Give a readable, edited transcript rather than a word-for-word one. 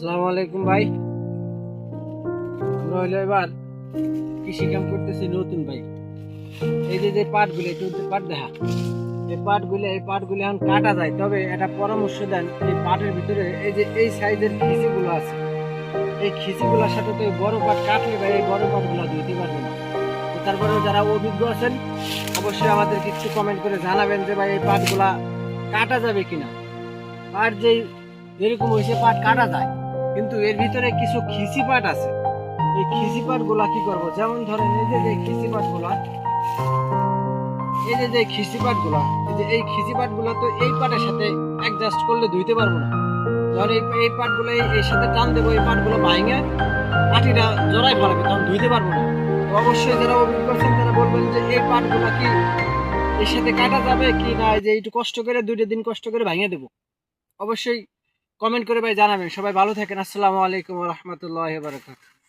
আসসালামু আলাইকুম ভাই। আমরা হইলো এবার কৃষি কাম করতেছি নতুন ভাই। এই যে পাটগুলো একটু পাট দেখা, এই পাটগুলো এখন কাটা যায়, তবে একটা পরামর্শ দেন। এই পাটের ভিতরে এই যে এই সাইজের খিচিগুলো আছে, এই খিচিগুলোর সাথে তো এই বড় পাট কাটলে ভাই এই বড় পাটগুলো ধুইতে পারবে না। তো তারপরেও যারা অভিজ্ঞ আছেন অবশ্যই আমাদের কিছু কমেন্ট করে জানাবেন যে ভাই এই পাটগুলা কাটা যাবে কিনা। পাট যেই যেরকম হয়েছে পাট কাটা যায়, কিন্তু এর ভিতরে কিছু খিচি পাট আছে। এই খিচি পাট গুলা কি করবো, যেমন ধরেন এই যে খিচি পাট গুলা, এই যে খিচি পাট গুলা, এই খিচি পাট গুলা তো এই পাটের সাথে অ্যাডজাস্ট করলে ধুইতে পারবো না। যখন এই পাট গুলো এর সাথে টান দেবো, এই পাট গুলো ভাঙে মাটিটা জড়াই ফেলবে, তখন ধুইতে পারবো না। তো অবশ্যই যারা অভিজ্ঞ আছেন তারা বলবেন যে এই পাট গুলা কি এর সাথে কাটা যাবে কি না, এই যে একটু কষ্ট করে 2টা দিন কষ্ট করে ভাঙিয়ে দেবো। অবশ্যই কমেন্ট করে ভাই জানাবেন। সবাই ভালো থাকেন। আসসালামু আলাইকুম ওয়া রাহমাতুল্লাহি ওয়া বারাকাতুহু।